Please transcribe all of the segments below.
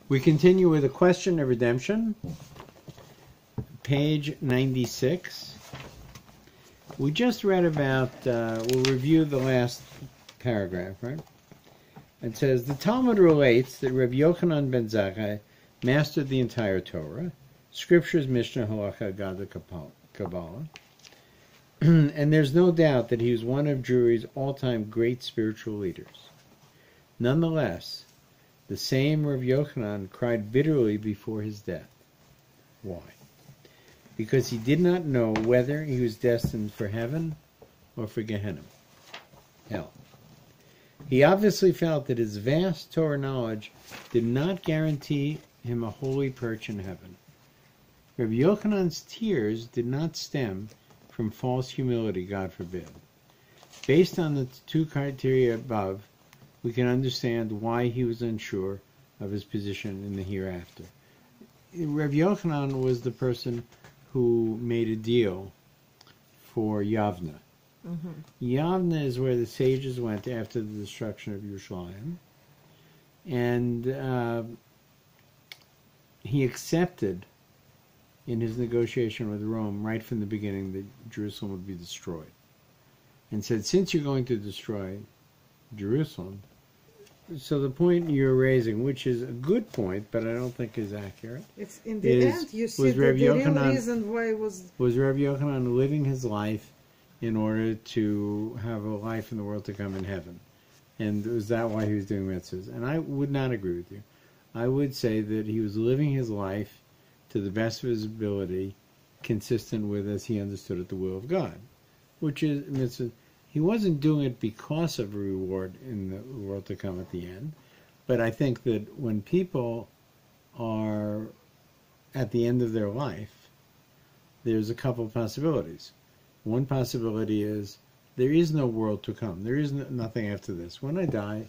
We continue with a question of redemption, page 96. We just read about, we'll review the last paragraph, right? It says, the Talmud relates that Rabbi Yochanan ben Zakkai mastered the entire Torah, Scriptures, Mishnah, Halacha, Agada, Kabbalah, and there's no doubt that he was one of Jewry's all-time great spiritual leaders. Nonetheless, the same Rabbi Yochanan cried bitterly before his death. Why? Because he did not know whether he was destined for heaven or for Gehenna, hell. He obviously felt that his vast Torah knowledge did not guarantee him a holy perch in heaven. Rabbi Yochanan's tears did not stem from false humility, God forbid. Based on the two criteria above, we can understand why he was unsure of his position in the hereafter. Rabbi Yochanan was the person who made a deal for Yavna. Mm-hmm. Yavna is where the sages went after the destruction of Yerushalayim, and he accepted in his negotiation with Rome right from the beginning that Jerusalem would be destroyed, and said, since you're going to destroy Jerusalem, so the point you're raising, which is a good point, but I don't think is accurate. It's in the end, you see the real reason why it was Rabbi Yochanan living his life in order to have a life in the world to come in heaven. And was that why he was doing mitzvahs? And I would not agree with you. I would say that he was living his life to the best of his ability, consistent with as he understood it the will of God, which is mitzvah. He wasn't doing it because of a reward in the world to come at the end. But I think that when people are at the end of their life, there's a couple of possibilities. One possibility is there is no world to come. There is nothing after this. When I die,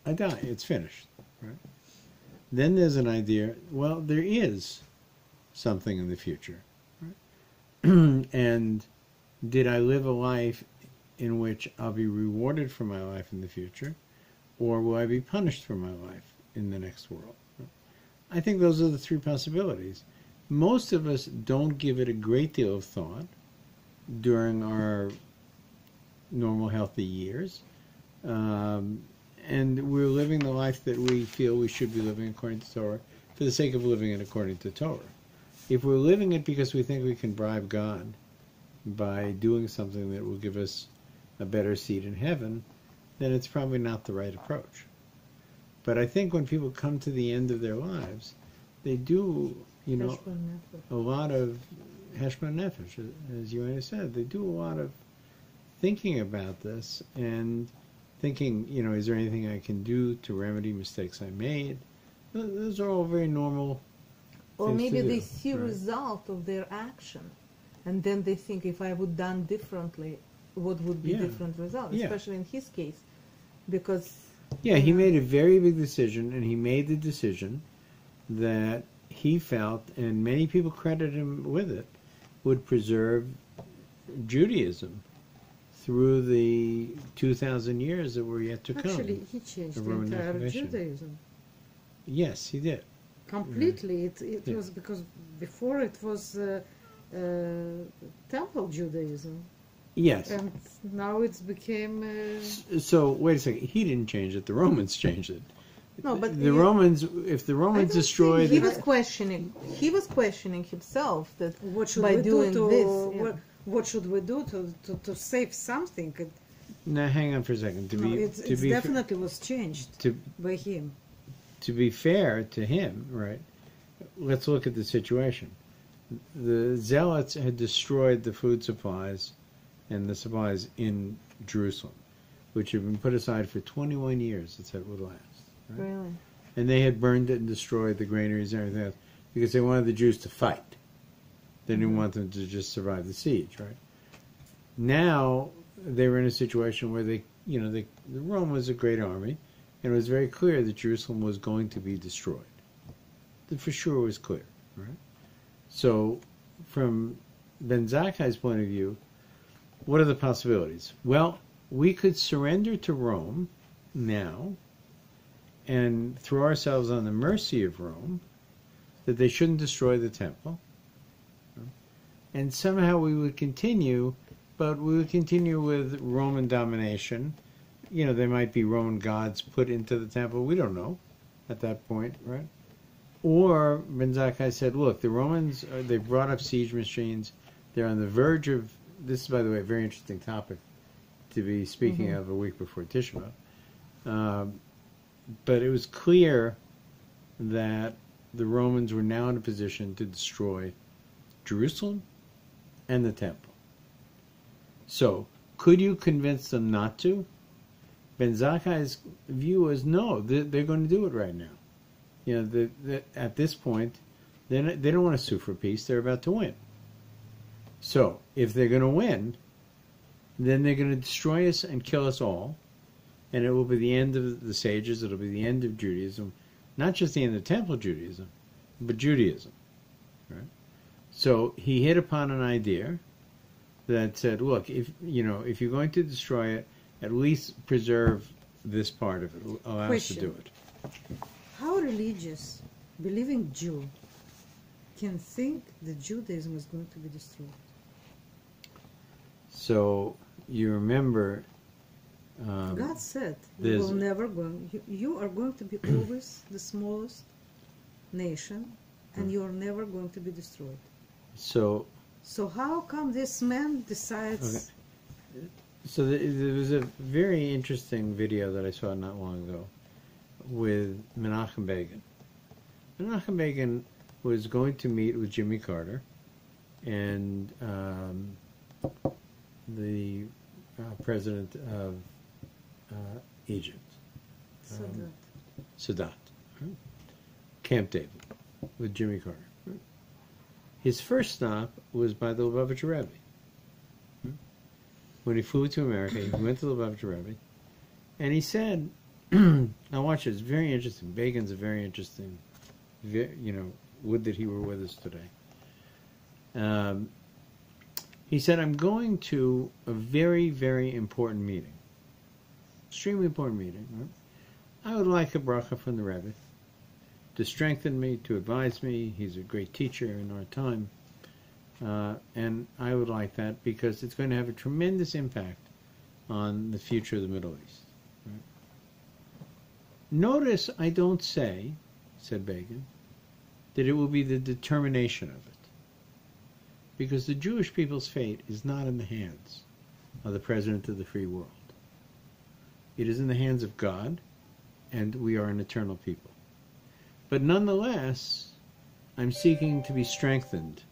I die. It's finished. Right? Then there's an idea, well, there is something in the future. Right? And did I live a life in which I'll be rewarded for my life in the future, or will I be punished for my life in the next world? I think those are the three possibilities. Most of us don't give it a great deal of thought during our normal healthy years, and we're living the life that we feel we should be living according to Torah for the sake of living it according to Torah. If we're living it because we think we can bribe God by doing something that will give us a better seat in heaven, then it's probably not the right approach. But I think when people come to the end of their lives, they do, a lot of heshbon nefesh, as you said. They do a lot of thinking about this and thinking, is there anything I can do to remedy mistakes I made? Those are all very normal or things maybe to they do, see a right? result of their action, and then they think, if I would done differently, what would be different result, especially in his case, because he made a very big decision, and he made the decision that he felt, and many people credit him with it, would preserve Judaism through the 2,000 years that were yet to come. Actually, he changed the entire Judaism. Yes, he did. Completely. It was because before it was temple Judaism. Yes. And now it's became... So, wait a second. He didn't change it. The Romans changed it. No, but the Romans, if the Romans destroyed... He was questioning himself that what should by we doing do this... What should we do to save something? Now, hang on for a second. It definitely was changed by him. To be fair to him, right, let's look at the situation. The Zealots had destroyed the food supplies and the supplies in Jerusalem, which had been put aside for 21 years, it said it would last. Right? Really? And they had burned it and destroyed the granaries and everything else because they wanted the Jews to fight. They didn't want them to just survive the siege, right? Now they were in a situation where Rome was a great army, and it was very clear that Jerusalem was going to be destroyed. That for sure was clear, right? So, from Ben Zakkai's point of view, what are the possibilities? Well, we could surrender to Rome now and throw ourselves on the mercy of Rome, that they shouldn't destroy the temple. And somehow we would continue, but we would continue with Roman domination. You know, there might be Roman gods put into the temple. We don't know at that point, right? Or Ben Zakkai said, look, the Romans, they've brought up siege machines. They're on the verge of, this is, by the way, a very interesting topic to be speaking of a week before Tisha B'Av. But it was clear that the Romans were now in a position to destroy Jerusalem and the temple. So, could you convince them not to? Ben Zakkai's view was no, they're going to do it right now. You know, at this point, they don't want to sue for peace. They're about to win. So, if they're going to win, then they're going to destroy us and kill us all, and it will be the end of the sages. It'll be the end of Judaism, not just the end of Temple Judaism, but Judaism. Right? So he hit upon an idea that said, look, if you're going to destroy it, at least preserve this part of it. Allow us to do it. How religious, believing Jew can think that Judaism is going to be destroyed? So you remember, God said, you will never go. You are going to be always the smallest nation, and you are never going to be destroyed. So how come this man decides? Okay. So there was a very interesting video that I saw not long ago with Menachem Begin. Menachem Begin was going to meet with Jimmy Carter and the president of Egypt, Sadat, right? Camp David, with Jimmy Carter. Right? His first stop was by the Lubavitcher Rebbe. Right? When he flew to America, he went to the Lubavitcher Rebbe, and he said, now watch it, it's very interesting. Begin's a very interesting, would that he were with us today. He said, I'm going to a very, very important meeting. Extremely important meeting. Right? I would like a bracha from the Rebbe to strengthen me, to advise me. He's a great teacher in our time. And I would like that because it's going to have a tremendous impact on the future of the Middle East. Right? Notice I don't say, said Begin, that it will be the determination of it. Because the Jewish people's fate is not in the hands of the President of the free world. It is in the hands of God, and we are an eternal people. But nonetheless, I'm seeking to be strengthened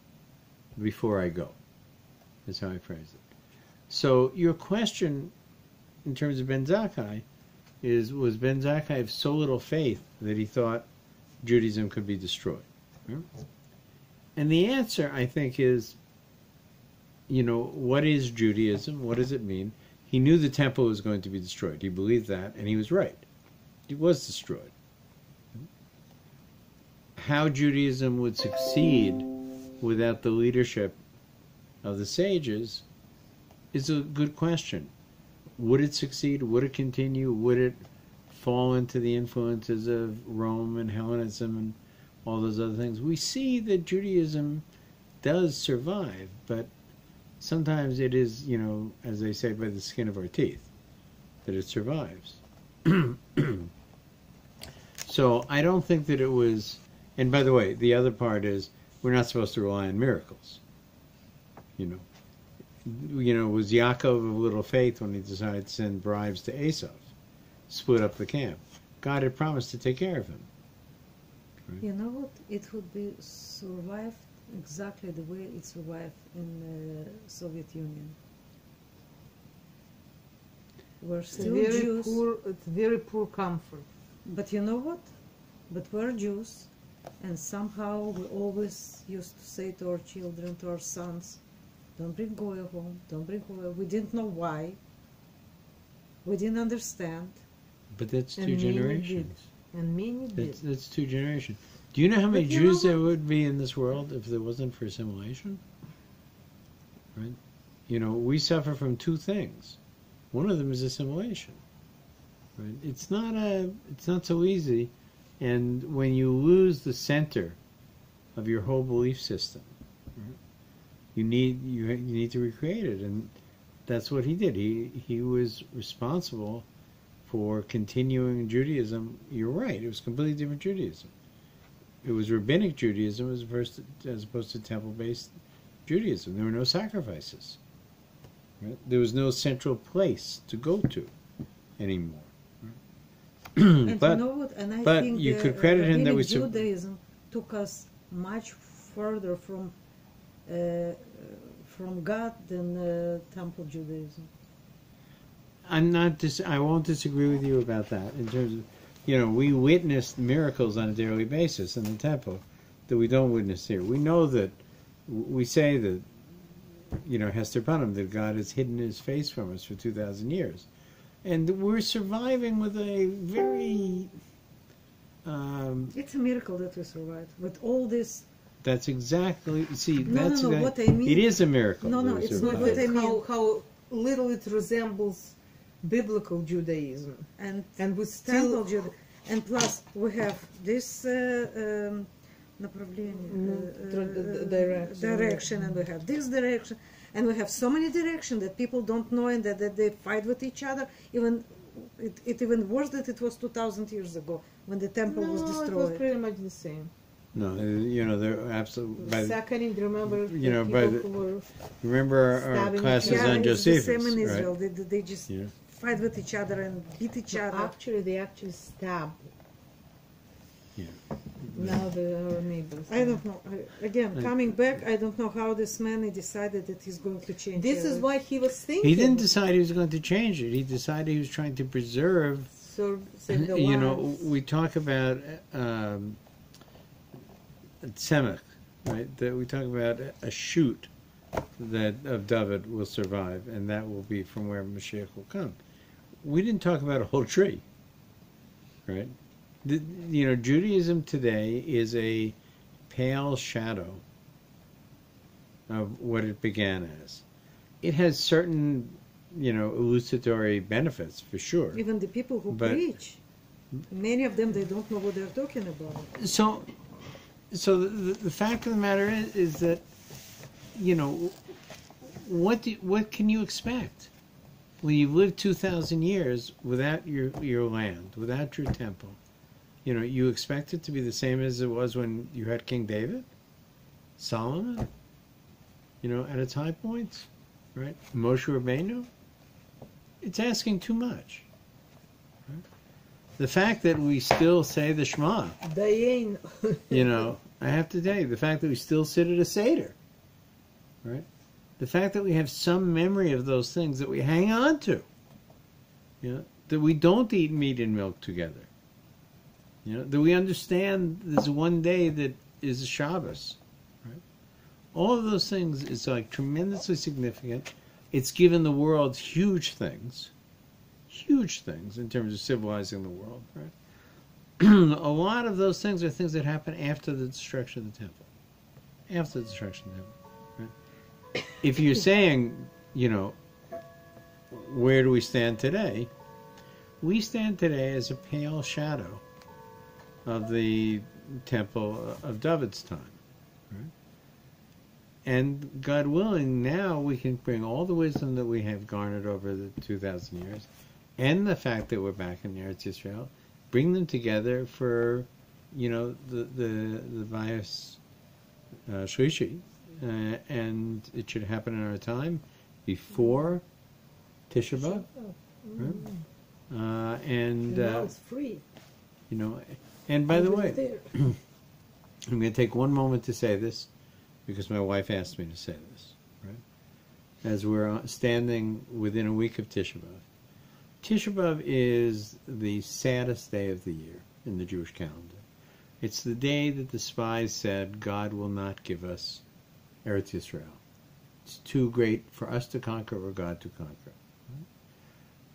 before I go, is how I phrase it. So your question in terms of Ben Zakkai was Ben Zakkai of so little faith that he thought Judaism could be destroyed? Right? And the answer, I think, is, what is Judaism? What does it mean? He knew the temple was going to be destroyed. He believed that, and he was right. It was destroyed. How Judaism would succeed without the leadership of the sages is a good question. Would it succeed? Would it continue? Would it fall into the influences of Rome and Hellenism and all those other things? We see that Judaism does survive, but sometimes it is, as they say, by the skin of our teeth, that it survives. So I don't think that it was, and by the way, the other part is, we're not supposed to rely on miracles. Was Yaakov of little faith when he decided to send bribes to Esau, split up the camp? God had promised to take care of him. Right? You know what? It would be survived exactly the way it survived in the Soviet Union. We're still Jews. It's very poor comfort. But you know what? But we're Jews, and somehow we always used to say to our children, to our sons, don't bring oil home, don't bring oil. We didn't know why. We didn't understand. But that's two generations. And many did. That's two generations. Do you know how many Jews there would be in this world if there wasn't for assimilation? Right? We suffer from two things. One of them is assimilation. Right? It's not so easy, and when you lose the center of your whole belief system, right, you need to recreate it, and that's what he did. He was responsible for continuing Judaism. You're right; it was completely different Judaism. It was rabbinic Judaism as opposed to temple-based Judaism. There were no sacrifices. Right? There was no central place to go to anymore. And but you know what? And I but think you could credit him that we Judaism took us much further from God than Temple Judaism. I won't disagree with you about that. In terms of, we witnessed miracles on a daily basis in the temple that we don't witness here. We know that we say that, Hester Punim, that God has hidden His face from us for 2,000 years. And we're surviving with a very... it's a miracle that we survived with all this. That's exactly... See, No, what I mean... It is a miracle. No, it's not what I mean. How little it resembles biblical Judaism. And we still... And plus, we have this direction, and we have this direction. And we have so many directions that people don't know, and that they fight with each other. Even even worse that it was 2,000 years ago when the temple was destroyed. It was pretty much the same. No, they're absolutely. Second, remember, remember our classes on Josephus, the same in Israel. Right? They just fight with each other and beat each other. They actually stab. Yeah. Now they are neighbors. I don't know. Coming back, I don't know how this man decided that he's going to change. This is what he was thinking. He didn't decide he was going to change it. He decided he was trying to preserve. Save the lives. We talk about tzemach, right? That we talk about a shoot that of David will survive, and that will be from where Mashiach will come. We didn't talk about a whole tree, right? Judaism today is a pale shadow of what it began as. It has certain, elucidatory benefits, for sure. Even the people who preach, many of them, they don't know what they're talking about. So the fact of the matter is that, what can you expect when you've lived 2,000 years without your land, without your temple? You expect it to be the same as it was when you had King David, Solomon, at its high points, right? Moshe Rabbeinu. It's asking too much. Right? The fact that we still say the Shema, Dayan. I have to tell you, the fact that we still sit at a Seder, right? The fact that we have some memory of those things that we hang on to, that we don't eat meat and milk together. That we understand there's one day that is a Shabbos, right? All of those things is tremendously significant. It's given the world huge things in terms of civilizing the world, right? A lot of those things are things that happen after the destruction of the temple. After the destruction of the temple, right? If you're saying, where do we stand today? We stand today as a pale shadow of the temple of David's time. Right? And God willing, now we can bring all the wisdom that we have garnered over the 2,000 years, and the fact that we're back in Eretz Yisrael, bring them together for, the Bias Shlishi, and it should happen in our time before Tisha B'Av. Right? And now it's free. And by the way, I'm going to take one moment to say this, because my wife asked me to say this, right? As we're standing within a week of Tisha B'Av. Tisha B'Av is the saddest day of the year in the Jewish calendar. It's the day that the spies said, God will not give us Eretz Yisrael. It's too great for us to conquer or God to conquer. Right?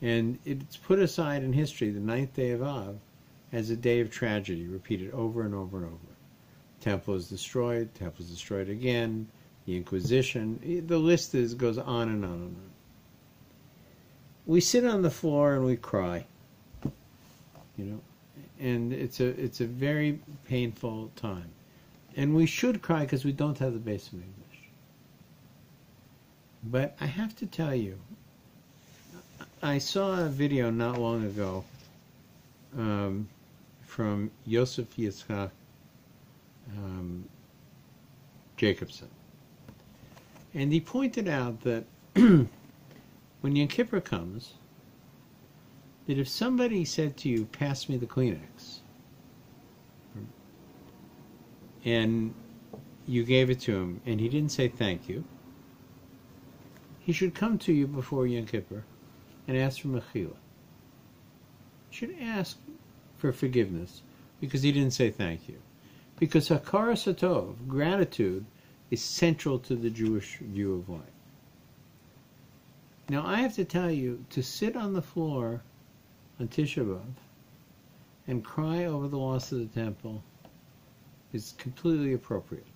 And it's put aside in history, the 9th day of Av, as a day of tragedy, repeated over and over and over. Temple is destroyed again, the Inquisition, the list goes on and on and on. We sit on the floor and we cry. you know, and it's a very painful time, and we should cry because we don't have the base of English. But I have to tell you, I saw a video not long ago from Yosef Yitzchak Jacobson, and he pointed out that when Yom Kippur comes, that if somebody said to you, "Pass me the Kleenex," and you gave it to him, and he didn't say thank you, he should come to you before Yom Kippur and ask for mechila. He should ask for forgiveness because he didn't say thank you. Because hakara satov, gratitude, is central to the Jewish view of life. Now, I have to tell you, to sit on the floor on Tisha B'Av and cry over the loss of the temple is completely appropriate.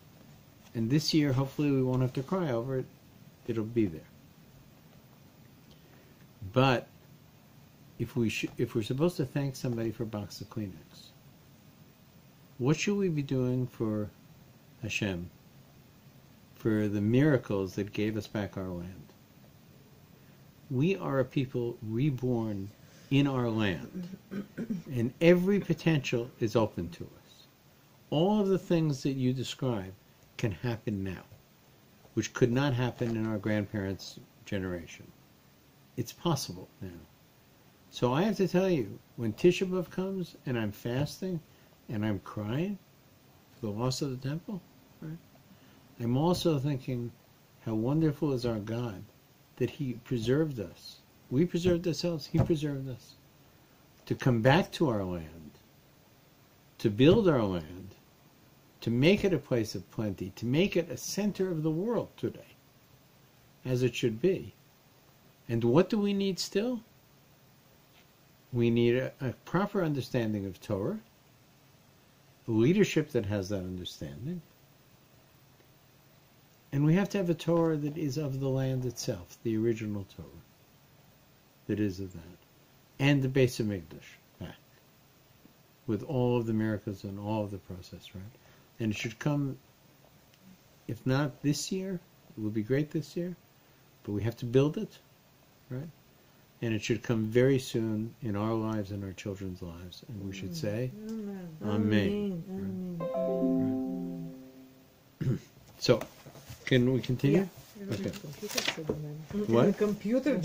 And this year, hopefully, we won't have to cry over it. It'll be there. But if we're supposed to thank somebody for a box of Kleenex, what should we be doing for Hashem, for the miracles that gave us back our land? We are a people reborn in our land, and every potential is open to us. All of the things that you describe can happen now, which could not happen in our grandparents' generation. It's possible now. So I have to tell you, when Tisha B'Av comes and I'm fasting and I'm crying for the loss of the temple, right, I'm also thinking how wonderful is our God that He preserved us. We preserved ourselves, He preserved us. To come back to our land, to build our land, to make it a place of plenty, to make it a center of the world today, as it should be. And what do we need still? We need a proper understanding of Torah, a leadership that has that understanding, and we have to have a Torah that is of the land itself, the original Torah, that is of that, and the base of Mikdash back, with all of the miracles and all of the process, right? And it should come, if not this year, it will be great this year, but we have to build it, right? And it should come very soon in our lives and our children's lives. And we should say, Amen. Right. So, can we continue? Yeah. Okay. What? What? The computer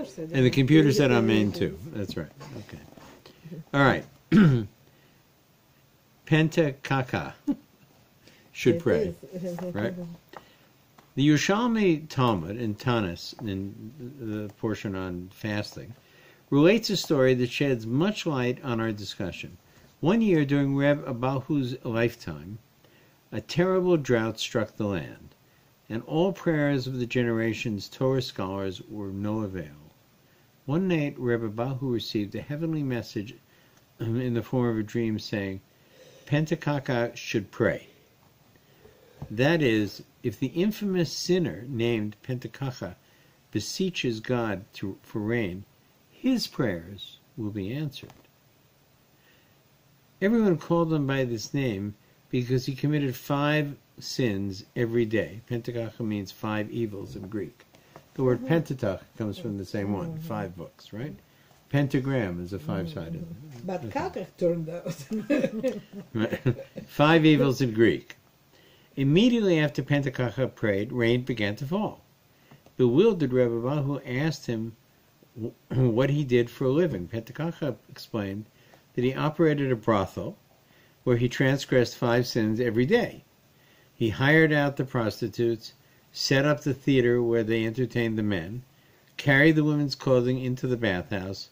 said it. And the computer said Amen too. That's right. Okay. All right. Pentakaka should pray. Right? The Yerushalmi Talmud in Tanis, in the portion on fasting, relates a story that sheds much light on our discussion. One year during Reb Abahu's lifetime, a terrible drought struck the land, and all prayers of the generation's Torah scholars were of no avail. One night, Reb Abahu received a heavenly message in the form of a dream saying, Pentakaka should pray. That is, if the infamous sinner named Pentakaka beseeches God for rain, his prayers will be answered. Everyone called him by this name because he committed 5 sins every day. Pentakaka means 5 evils in Greek. The word Pentateuch comes from the same one, 5 books, right? Pentagram is a 5-sided. But Kakach turned out. 5 evils in Greek. Immediately after Pentakaka prayed, rain began to fall. Bewildered, Rebbe Abahu asked him what he did for a living. Pentakaka explained that he operated a brothel where he transgressed 5 sins every day. He hired out the prostitutes, set up the theater where they entertained the men, carried the women's clothing into the bathhouse,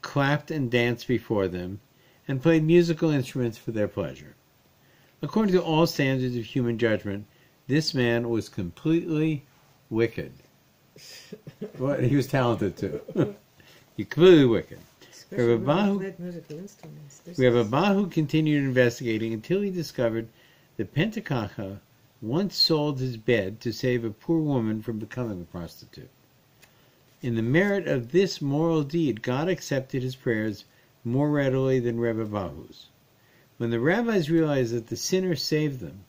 clapped and danced before them, and played musical instruments for their pleasure. According to all standards of human judgment, this man was completely wicked. Well, he was talented too. He's completely wicked. Rabbi Abahu continued investigating until he discovered that Pentakaka once sold his bed to save a poor woman from becoming a prostitute. In the merit of this moral deed, God accepted his prayers more readily than Rebbe Bahu's. When the rabbis realized that the sinner saved them,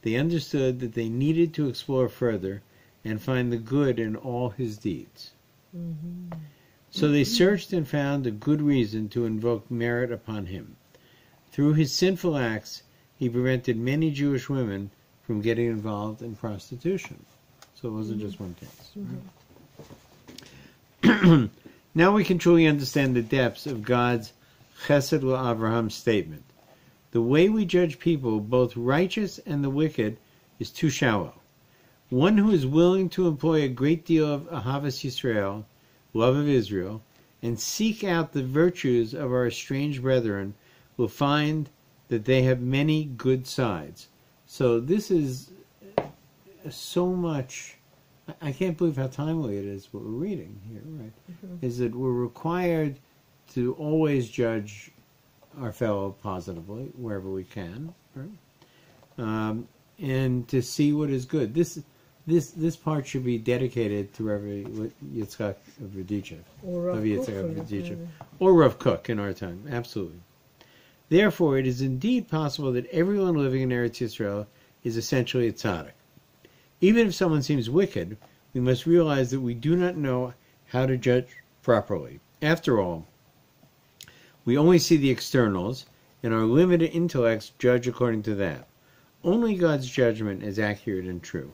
they understood that they needed to explore further and find the good in all his deeds. So they searched and found a good reason to invoke merit upon him. Through his sinful acts, he prevented many Jewish women from getting involved in prostitution. So it wasn't just one case. Right? Now we can truly understand the depths of God's Chesed LaAvraham statement. The way we judge people, both righteous and the wicked, is too shallow. One who is willing to employ a great deal of Ahavas Yisrael, love of Israel, and seek out the virtues of our estranged brethren will find that they have many good sides. So this is so much, I can't believe how timely it is what we're reading here, right? Is that we're required to always judge our fellow positively wherever we can, right? And to see what is good. This part should be dedicated to Rabbi Yitzchak of Berdichev, or Rav Kook in our time, absolutely. Therefore, it is indeed possible that everyone living in Eretz Yisrael is essentially a tzaddik. Even if someone seems wicked, we must realize that we do not know how to judge properly. After all, we only see the externals, and our limited intellects judge according to that. Only God's judgment is accurate and true.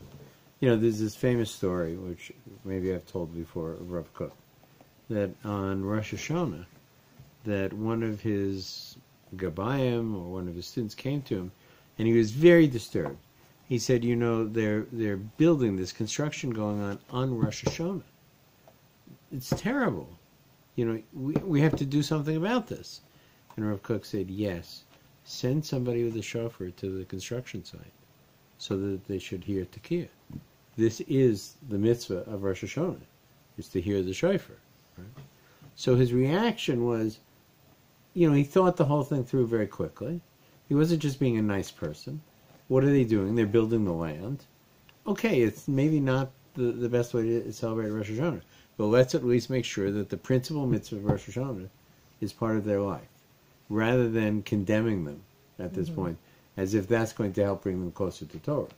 You know, there's this famous story, which maybe I've told before, of Rav Kook, that on Rosh Hashanah, that one of his Gabayim, or one of his students, came to him, and he was very disturbed. He said, you know, they're building this construction going on Rosh Hashanah. It's terrible. You know, we have to do something about this. And Rav Kook said, yes, send somebody with a shofar to the construction site so that they should hear Tekiah. This is the mitzvah of Rosh Hashanah, is to hear the shofar. Right? So his reaction was, you know, he thought the whole thing through very quickly. He wasn't just being a nice person. What are they doing? They're building the land. Okay, it's maybe not the best way to celebrate Rosh Hashanah, but let's at least make sure that the principal mitzvah of Rosh Hashanah is part of their life, rather than condemning them at this point, as if that's going to help bring them closer to Torah.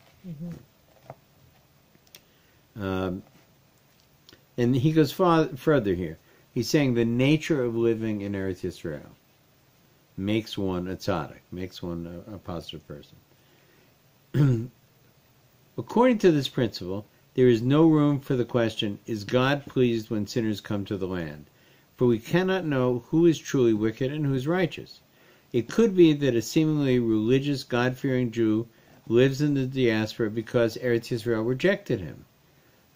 And he goes further here. He's saying the nature of living in Eretz Yisrael makes one a tzaddik, makes one a positive person. According to this principle, there is no room for the question, is God pleased when sinners come to the land? For we cannot know who is truly wicked and who is righteous. It could be that a seemingly religious, God-fearing Jew lives in the diaspora because Eretz Yisrael rejected him.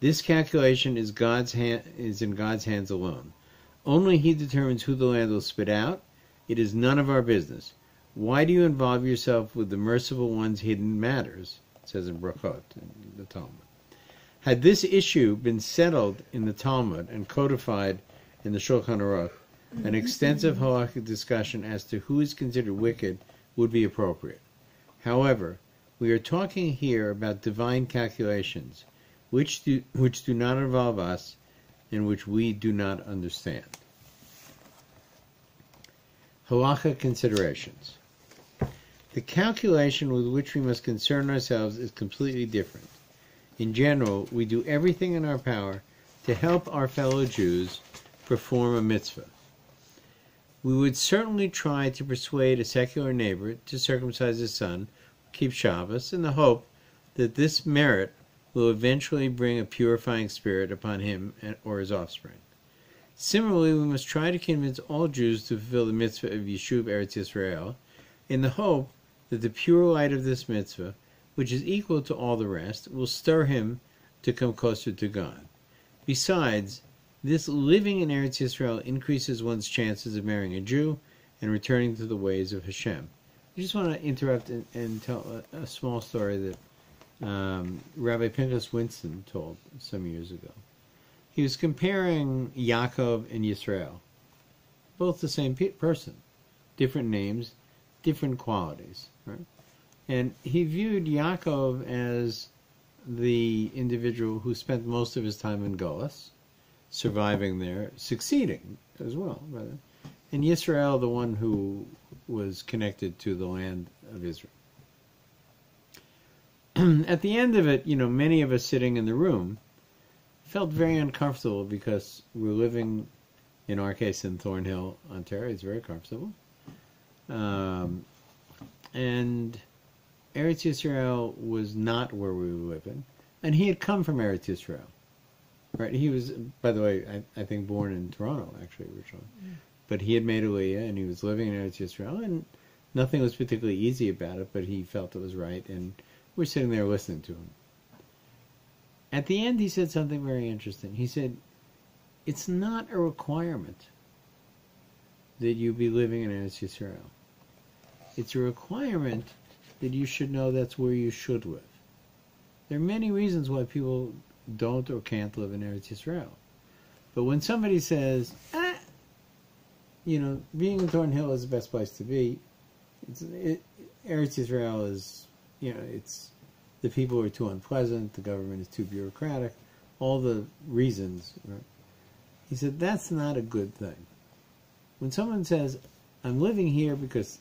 This calculation is in God's hands alone. Only he determines who the land will spit out. It is none of our business. Why do you involve yourself with the merciful one's hidden matters? It says in Brachot, in the Talmud. Had this issue been settled in the Talmud and codified in the Shulchan Aruch, an extensive halakhic discussion as to who is considered wicked would be appropriate. However, we are talking here about divine calculations, which do not involve us and which we do not understand. Halakha considerations. The calculation with which we must concern ourselves is completely different. In general, we do everything in our power to help our fellow Jews perform a mitzvah. We would certainly try to persuade a secular neighbor to circumcise his son, keep Shabbos, in the hope that this merit will eventually bring a purifying spirit upon him or his offspring. Similarly, we must try to convince all Jews to fulfill the mitzvah of Yeshuv Eretz Yisrael in the hope that the pure light of this mitzvah, which is equal to all the rest, will stir him to come closer to God. Besides, this living in Eretz Yisrael increases one's chances of marrying a Jew and returning to the ways of Hashem. I just want to interrupt and tell a small story that Rabbi Pinchas Winston told some years ago. He was comparing Yaakov and Yisrael, both the same person, different names, different qualities, right? And he viewed Yaakov as the individual who spent most of his time in Golas, surviving there, succeeding as well, rather. and Yisrael, the one who was connected to the land of Israel. At the end of it, many of us sitting in the room felt very uncomfortable because we're living, in our case, in Thornhill, Ontario. It's very comfortable. And Eretz Yisrael was not where we were living. And he had come from Eretz Yisrael. Right? He was, by the way, I think born in Toronto, actually, originally. But he had made Aliyah, and he was living in Eretz Yisrael, and nothing was particularly easy about it, but he felt it was right, and we're sitting there listening to him. At the end, he said something very interesting. He said, it's not a requirement that you be living in Eretz Yisrael. It's a requirement that you should know that's where you should live. There are many reasons why people don't or can't live in Eretz Yisrael. But when somebody says, being in Thornhill is the best place to be, Eretz Yisrael is, it's the people are too unpleasant, the government is too bureaucratic, all the reasons. Right? He said, that's not a good thing. When someone says, I'm living here because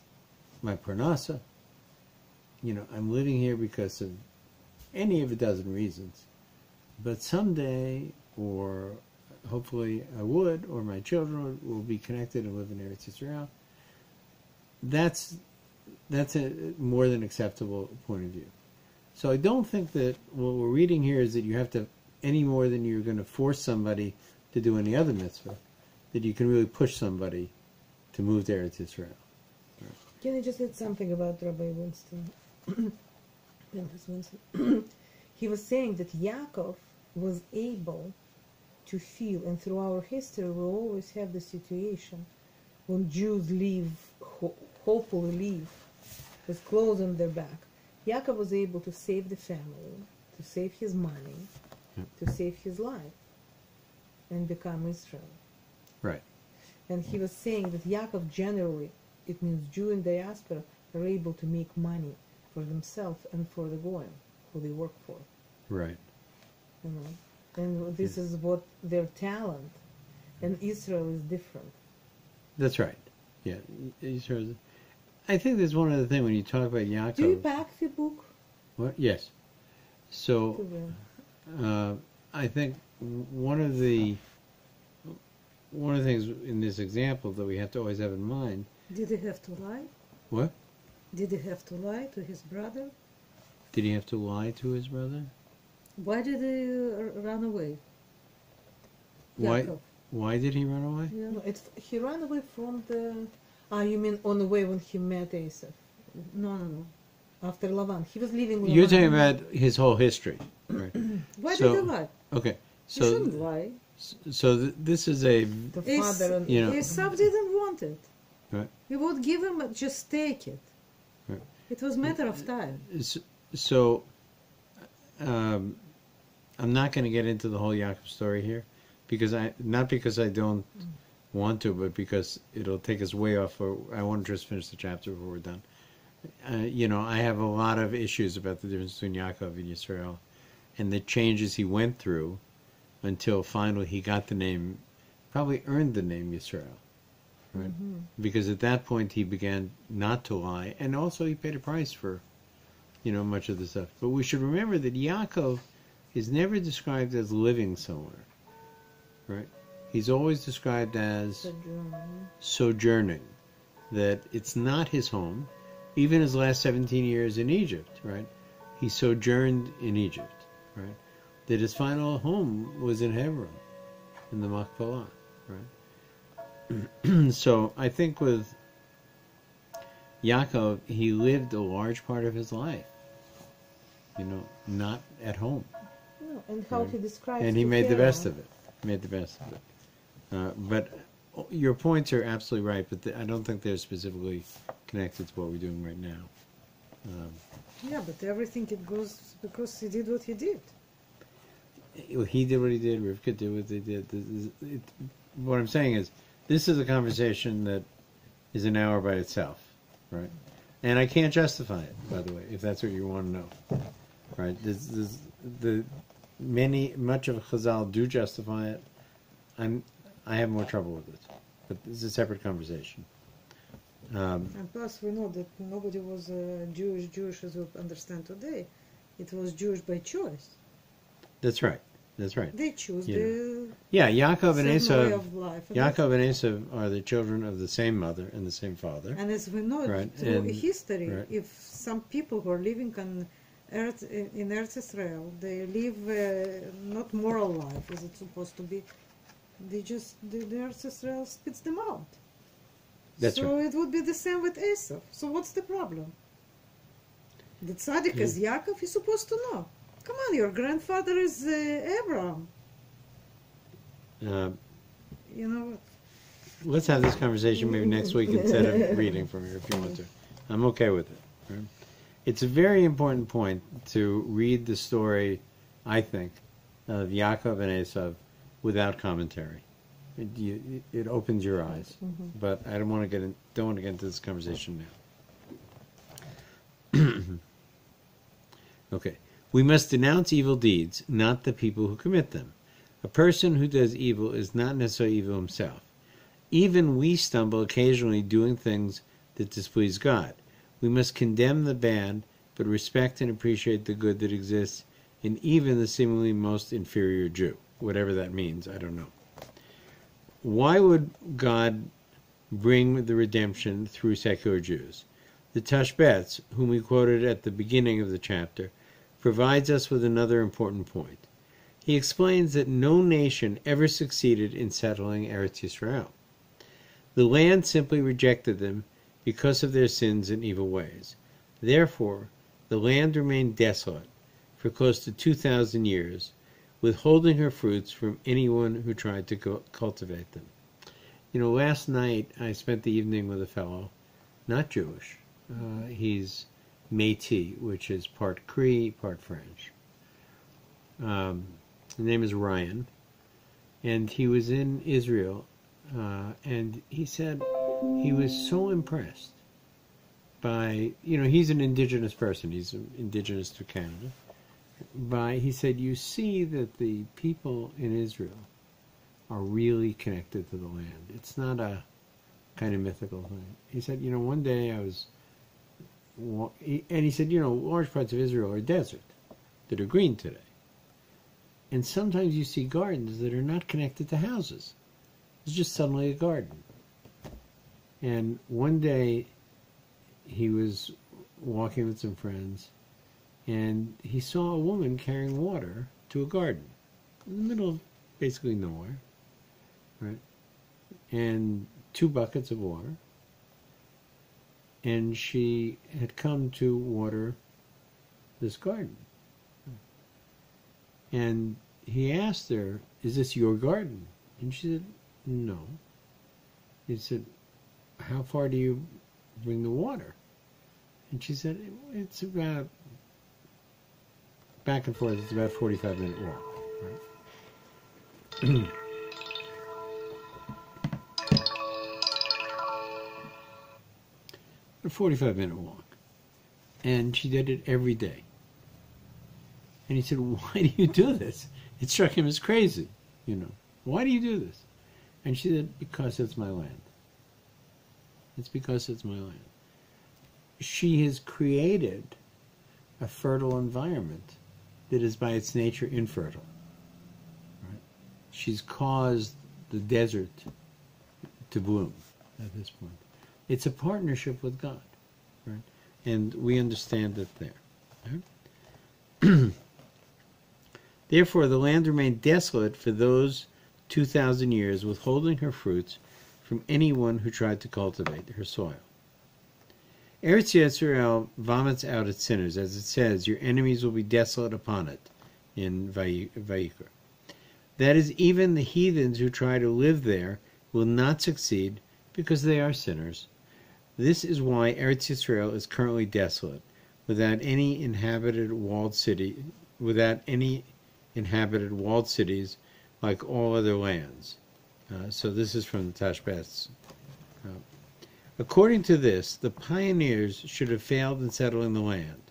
my parnasa, I'm living here because of any of a dozen reasons, but someday, or hopefully I would, or my children will be connected and live in Eretz Yisrael, that's a more than acceptable point of view. So I don't think that what we're reading here is that you have to, any more than you're going to force somebody to do any other mitzvah, that you can really push somebody to move to Eretz Yisrael. Right. Can I just add something about Rabbi Winston? He was saying that Yaakov was able to feel, and through our history we always have the situation when Jews leave, hopefully leave, with clothes on their back. Yaakov was able to save the family, to save his money, to save his life, and become Israel. Right. And he was saying that Yaakov generally, it means Jew in diaspora, are able to make money for themselves and for the Goyim, who they work for. Right. And this is what their talent. And Israel is different. That's right. Yeah. Israel. I think there's one other thing when you talk about Yaakov. Do you pack the book? What? Yes. So, I think one of the things in this example that we have to always have in mind. Did he have to lie? What? Did he have to lie to his brother? Did he have to lie to his brother? Why did he run away? Why did he run away? Yeah. No, he ran away from the... you mean on the way when he met Asaph? No. After Lavan. He was leaving Lavan. You're talking about his whole history. Right. Why did he lie? Okay. He shouldn't lie. So this is a... The father and... Esau didn't want it. Right. He would give him, just take it. Right. It was a matter of time. So, I'm not going to get into the whole Yaakov story here, not because I don't want to, but because it'll take us way off. I want to just finish the chapter before we're done. I have a lot of issues about the difference between Yaakov and Yisrael, and the changes he went through until finally he got the name, probably earned the name Yisrael. Right? Mm-hmm. Because at that point he began not to lie, and also he paid a price for, much of the stuff. But we should remember that Yaakov is never described as living somewhere, right? He's always described as sojourning, that it's not his home. Even his last 17 years in Egypt, right? He sojourned in Egypt, right? That his final home was in Hebron, in the Machpelah, right? So I think with Yaakov, he lived a large part of his life, not at home. No, and how he describes and he made the best of it. But your points are absolutely right, but I don't think they're specifically connected to what we're doing right now. Yeah, but everything it goes because he did what he did. He did what he did. Rivka did what they did. What I'm saying is, this is a conversation that is an hour by itself, right? And I can't justify it, by the way, if that's what you want to know, right? Much of Chazal do justify it. I have more trouble with it. but it's a separate conversation. And plus, we know that nobody was Jewish as we understand today. It was Jewish by choice. That's right. That's right. They choose Yeah. the Yeah, Yaakov and certain way Esav. of life. And Yaakov and Esav are the children of the same mother and the same father. And as we know Right, through and- history, right. if some people who are living on Earth, in Earth Israel, they live not moral life as it's supposed to be, they just, the Earth Israel spits them out. That's so right. it would be the same with Esav. So what's the problem? The tzaddik is Yaakov, he's supposed to know. Come on, your grandfather is Abraham. Uh, You know, let's have this conversation maybe next week instead of reading from here if you want to. I'm okay with it. Right? It's a very important point to read the story, I think, of Yaakov and Esav without commentary. It opens your eyes, but I don't want to get into this conversation now. Okay, we must denounce evil deeds, not the people who commit them. A person who does evil is not necessarily evil himself. Even we stumble occasionally doing things that displease God. We must condemn the bad, but respect and appreciate the good that exists in even the seemingly most inferior Jew. Whatever that means, I don't know. Why would God bring the redemption through secular Jews? The Tashbetz, whom we quoted at the beginning of the chapter, provides us with another important point. He explains that no nation ever succeeded in settling Eretz Yisrael. The land simply rejected them because of their sins and evil ways. Therefore, the land remained desolate for close to 2,000 years, withholding her fruits from anyone who tried to cultivate them. You know, last night I spent the evening with a fellow, not Jewish. He's Métis, which is part Cree, part French. His name is Ryan, and he was in Israel, and he said he was so impressed by, he's an indigenous person. He's indigenous to Canada. He said, you see that the people in Israel are really connected to the land. It's not a kind of mythical thing. He said, one day I was, and he said, large parts of Israel are desert that are green today. And sometimes you see gardens that are not connected to houses. It's just suddenly a garden. And one day he was walking with some friends, and he saw a woman carrying water to a garden in the middle of basically nowhere, right? And 2 buckets of water. And she had come to water this garden. And he asked her, is this your garden? And she said, no. He said, how far do you bring the water? And she said, it's about, back and forth, it's about a 45-minute walk. Right? A 45-minute walk. And she did it every day. And he said, why do you do this? It struck him as crazy, Why do you do this? And she said, because it's my land. It's because it's my land. She has created a fertile environment that is by its nature infertile. Right? She's caused the desert to bloom at this point. It's a partnership with God. Right? And we understand it there. Right? Therefore, the land remained desolate for those 2,000 years, withholding her fruits from anyone who tried to cultivate her soil. Eretz Yisrael vomits out its sinners, as it says, your enemies will be desolate upon it, in Vayikra. That is, even the heathens who try to live there will not succeed because they are sinners. This is why Eretz Yisrael is currently desolate, without any inhabited walled cities like all other lands. So this is from the Tashbetz. According to this, the pioneers should have failed in settling the land.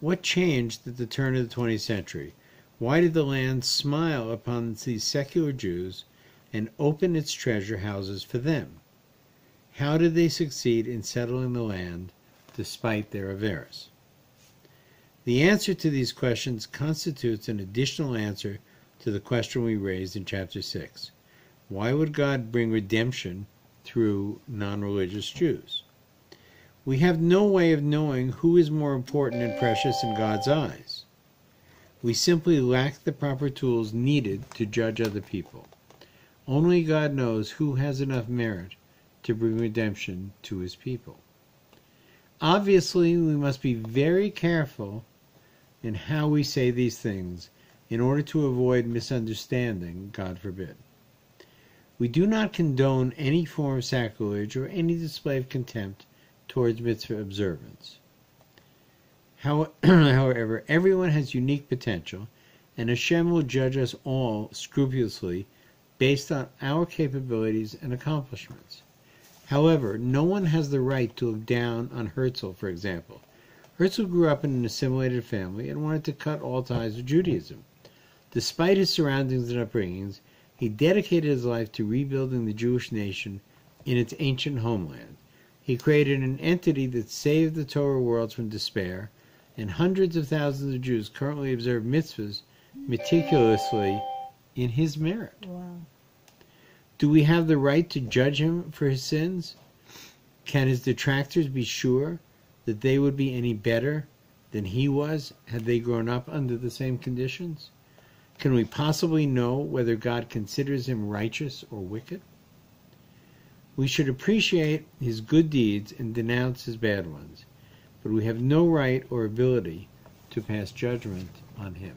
What changed at the turn of the 20th century? Why did the land smile upon these secular Jews and open its treasure houses for them? How did they succeed in settling the land despite their avarice? The answer to these questions constitutes an additional answer to the question we raised in chapter 6. Why would God bring redemption through non-religious Jews? We have no way of knowing who is more important and precious in God's eyes. We simply lack the proper tools needed to judge other people. Only God knows who has enough merit to bring redemption to his people. Obviously, we must be very careful in how we say these things in order to avoid misunderstanding, God forbid. We do not condone any form of sacrilege or any display of contempt towards mitzvah observance. However, everyone has unique potential, and Hashem will judge us all scrupulously based on our capabilities and accomplishments. However, no one has the right to look down on Herzl, for example. Herzl grew up in an assimilated family and wanted to cut all ties with Judaism. Despite his surroundings and upbringings, he dedicated his life to rebuilding the Jewish nation in its ancient homeland. He created an entity that saved the Torah worlds from despair, and hundreds of thousands of Jews currently observe mitzvahs meticulously in his merit. Wow. Do we have the right to judge him for his sins? Can his detractors be sure that they would be any better than he was had they grown up under the same conditions? Can we possibly know whether God considers him righteous or wicked? We should appreciate his good deeds and denounce his bad ones, but we have no right or ability to pass judgment on him.